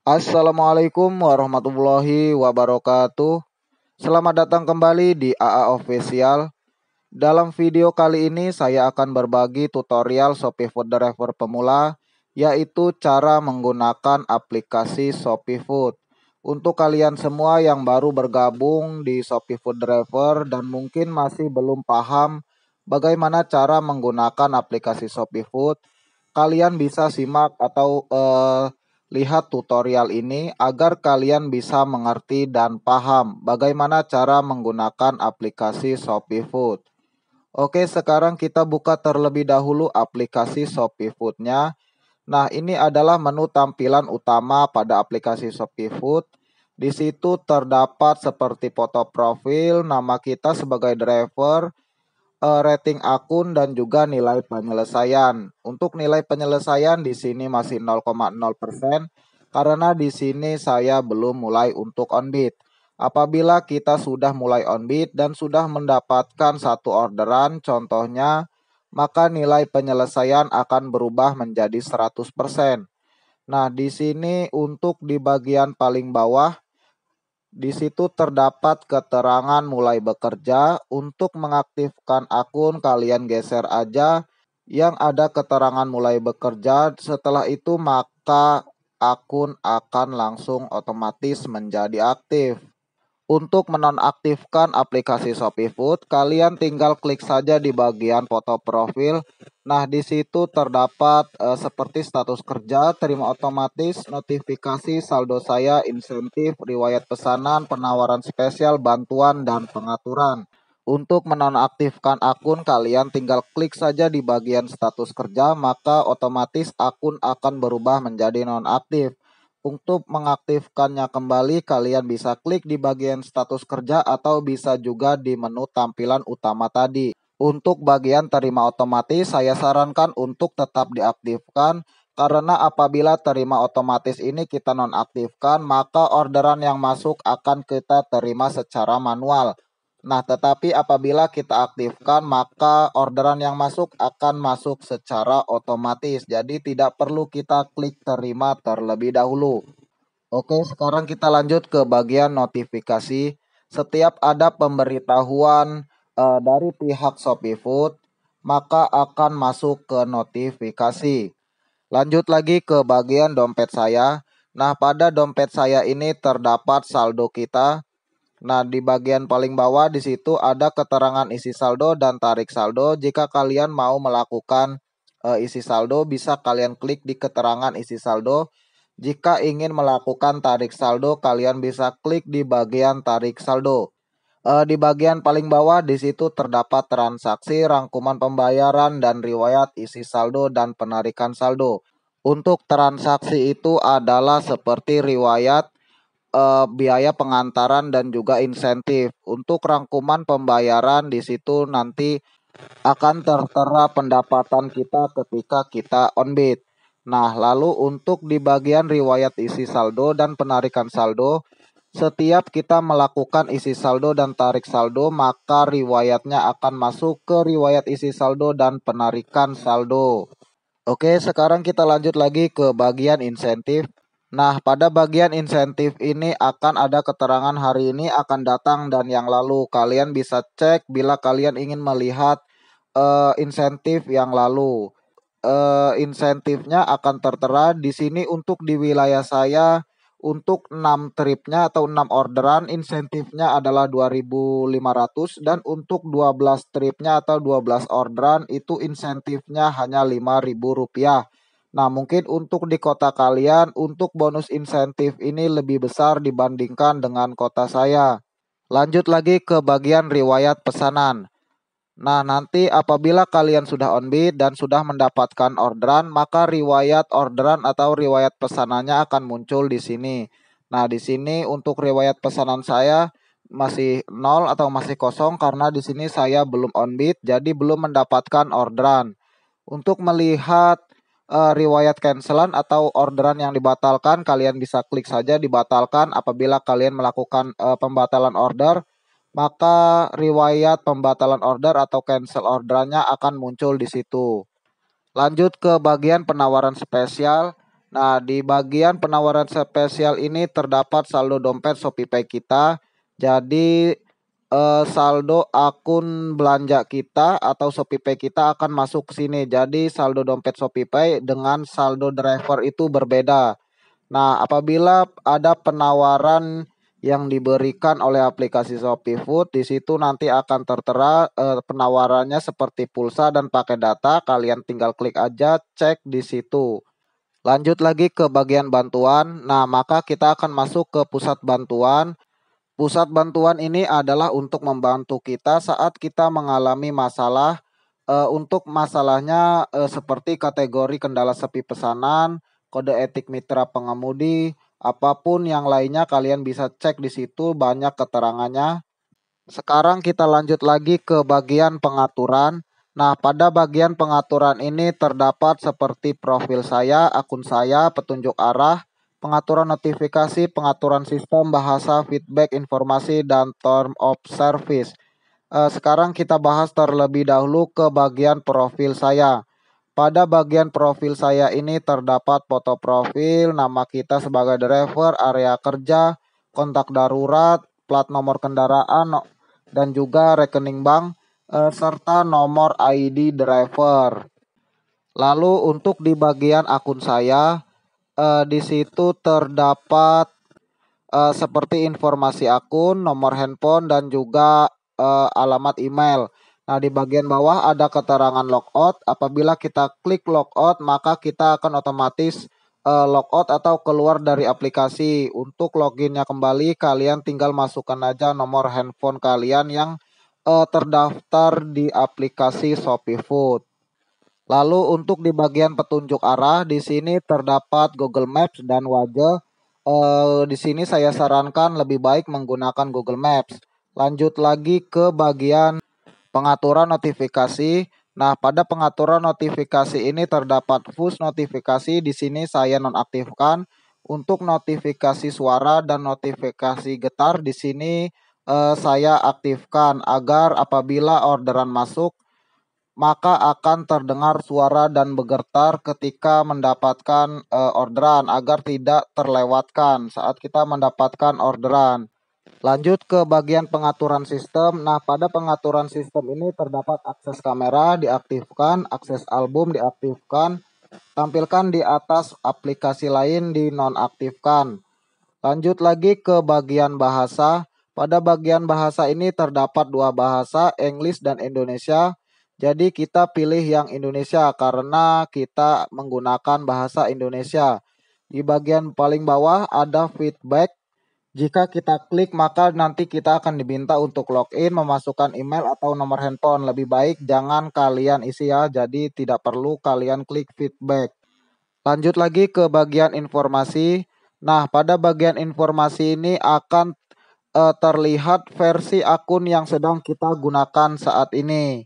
Assalamualaikum warahmatullahi wabarakatuh. Selamat datang kembali di AA Official. Dalam video kali ini saya akan berbagi tutorial Shopee Food Driver pemula, yaitu cara menggunakan aplikasi Shopee Food. Untuk kalian semua yang baru bergabung di Shopee Food Driver dan mungkin masih belum paham bagaimana cara menggunakan aplikasi Shopee Food, kalian bisa simak atau lihat tutorial ini agar kalian bisa mengerti dan paham bagaimana cara menggunakan aplikasi Shopee Food. Oke, sekarang kita buka terlebih dahulu aplikasi Shopee Food-nya. Nah, ini adalah menu tampilan utama pada aplikasi Shopee Food. Di situ terdapat seperti foto profil, nama kita sebagai driver, rating akun dan juga nilai penyelesaian. Untuk nilai penyelesaian di sini masih 0,0% karena di sini saya belum mulai untuk on bid. Apabila kita sudah mulai on bid dan sudah mendapatkan satu orderan contohnya, maka nilai penyelesaian akan berubah menjadi 100%. Nah, di sini untuk di bagian paling bawah di situ terdapat keterangan mulai bekerja. Untuk mengaktifkan akun kalian geser aja yang ada keterangan mulai bekerja. Setelah itu maka akun akan langsung otomatis menjadi aktif. Untuk menonaktifkan aplikasi Shopee Food, kalian tinggal klik saja di bagian foto profil. Nah, di situ terdapat seperti status kerja, terima otomatis, notifikasi, saldo saya, insentif, riwayat pesanan, penawaran spesial, bantuan, dan pengaturan. Untuk menonaktifkan akun, kalian tinggal klik saja di bagian status kerja, maka otomatis akun akan berubah menjadi nonaktif. Untuk mengaktifkannya kembali, kalian bisa klik di bagian status kerja atau bisa juga di menu tampilan utama tadi. Untuk bagian terima otomatis, saya sarankan untuk tetap diaktifkan karena apabila terima otomatis ini kita nonaktifkan, maka orderan yang masuk akan kita terima secara manual. Nah, tetapi apabila kita aktifkan, maka orderan yang masuk akan masuk secara otomatis. Jadi tidak perlu kita klik terima terlebih dahulu. Oke, sekarang kita lanjut ke bagian notifikasi. Setiap ada pemberitahuan dari pihak Shopee Food, maka akan masuk ke notifikasi. Lanjut lagi ke bagian dompet saya. Nah, pada dompet saya ini terdapat saldo kita. Nah, di bagian paling bawah di situ ada keterangan isi saldo dan tarik saldo. Jika kalian mau melakukan isi saldo, bisa kalian klik di keterangan isi saldo. Jika ingin melakukan tarik saldo, kalian bisa klik di bagian tarik saldo. Di bagian paling bawah di situ terdapat transaksi, rangkuman pembayaran, dan riwayat isi saldo dan penarikan saldo. Untuk transaksi itu adalah seperti riwayat biaya pengantaran dan juga insentif. Untuk rangkuman pembayaran di situ nanti akan tertera pendapatan kita ketika kita on bid. Nah, lalu untuk di bagian riwayat isi saldo dan penarikan saldo, setiap kita melakukan isi saldo dan tarik saldo, maka riwayatnya akan masuk ke riwayat isi saldo dan penarikan saldo. Oke, sekarang kita lanjut lagi ke bagian insentif. Nah, pada bagian insentif ini akan ada keterangan hari ini akan datang dan yang lalu. Kalian bisa cek bila kalian ingin melihat insentif yang lalu. Insentifnya akan tertera di sini untuk di wilayah saya. Untuk 6 tripnya atau 6 orderan insentifnya adalah 2.500 dan untuk 12 tripnya atau 12 orderan itu insentifnya hanya Rp5.000. Nah, mungkin untuk di kota kalian untuk bonus insentif ini lebih besar dibandingkan dengan kota saya. Lanjut lagi ke bagian riwayat pesanan. Nah, nanti apabila kalian sudah on bid dan sudah mendapatkan orderan, maka riwayat orderan atau riwayat pesanannya akan muncul di sini. Nah, di sini untuk riwayat pesanan saya masih nol atau masih kosong karena di sini saya belum on bid, jadi belum mendapatkan orderan. Untuk melihat riwayat cancelan atau orderan yang dibatalkan, kalian bisa klik saja dibatalkan apabila kalian melakukan pembatalan order, maka riwayat pembatalan order atau cancel orderannya akan muncul di situ. Lanjut ke bagian penawaran spesial. Nah, di bagian penawaran spesial ini terdapat saldo dompet ShopeePay kita. Jadi saldo akun belanja kita atau ShopeePay kita akan masuk ke sini. Jadi saldo dompet ShopeePay dengan saldo driver itu berbeda. Nah, apabila ada penawaran yang diberikan oleh aplikasi ShopeeFood, di situ nanti akan tertera penawarannya seperti pulsa dan pakai data. Kalian tinggal klik aja, cek di situ. Lanjut lagi ke bagian bantuan. Nah, maka kita akan masuk ke pusat bantuan. Pusat bantuan ini adalah untuk membantu kita saat kita mengalami masalah. Untuk masalahnya seperti kategori kendala sepi pesanan, kode etik mitra pengemudi, apapun yang lainnya kalian bisa cek di situ, banyak keterangannya. Sekarang kita lanjut lagi ke bagian pengaturan. Nah, pada bagian pengaturan ini terdapat seperti profil saya, akun saya, petunjuk arah, pengaturan notifikasi, pengaturan sistem, bahasa, feedback, informasi, dan term of service. Sekarang kita bahas terlebih dahulu ke bagian profil saya. Pada bagian profil saya ini terdapat foto profil, nama kita sebagai driver, area kerja, kontak darurat, plat nomor kendaraan, dan juga rekening bank, serta nomor ID driver. Lalu untuk di bagian akun saya, di situ terdapat seperti informasi akun, nomor handphone, dan juga alamat email. Nah, di bagian bawah ada keterangan logout. Apabila kita klik logout, maka kita akan otomatis logout atau keluar dari aplikasi. Untuk loginnya kembali, kalian tinggal masukkan aja nomor handphone kalian yang terdaftar di aplikasi ShopeeFood. Lalu untuk di bagian petunjuk arah, di sini terdapat Google Maps dan wajah. Di sini saya sarankan lebih baik menggunakan Google Maps. Lanjut lagi ke bagian pengaturan notifikasi. Nah, pada pengaturan notifikasi ini terdapat push notifikasi. Di sini saya nonaktifkan. Untuk notifikasi suara dan notifikasi getar di sini saya aktifkan agar apabila orderan masuk maka akan terdengar suara dan bergetar ketika mendapatkan orderan agar tidak terlewatkan saat kita mendapatkan orderan. Lanjut ke bagian pengaturan sistem. Nah, pada pengaturan sistem ini terdapat akses kamera diaktifkan, akses album diaktifkan, tampilkan di atas aplikasi lain dinonaktifkan. Lanjut lagi ke bagian bahasa. Pada bagian bahasa ini terdapat dua bahasa, English dan Indonesia. Jadi kita pilih yang Indonesia karena kita menggunakan bahasa Indonesia. Di bagian paling bawah ada feedback. Jika kita klik maka nanti kita akan diminta untuk login, memasukkan email atau nomor handphone. Lebih baik jangan kalian isi ya, jadi tidak perlu kalian klik feedback. Lanjut lagi ke bagian informasi. Nah, pada bagian informasi ini akan terlihat versi akun yang sedang kita gunakan saat ini.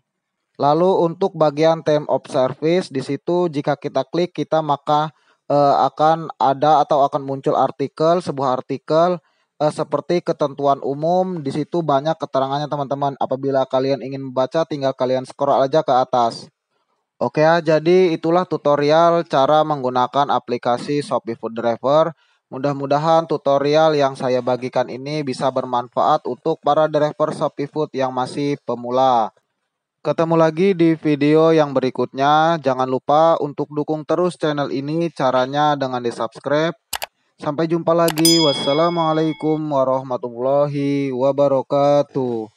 Lalu untuk bagian term of service di situ jika kita klik kita maka akan ada atau akan muncul artikel, sebuah artikel seperti ketentuan umum. Di situ banyak keterangannya teman-teman. Apabila kalian ingin membaca tinggal kalian scroll aja ke atas. Oke ya, jadi itulah tutorial cara menggunakan aplikasi Shopee Food Driver. Mudah-mudahan tutorial yang saya bagikan ini bisa bermanfaat untuk para driver Shopee Food yang masih pemula. Ketemu lagi di video yang berikutnya. Jangan lupa untuk dukung terus channel ini, caranya dengan di-subscribe. Sampai jumpa lagi. Wassalamualaikum warahmatullahi wabarakatuh.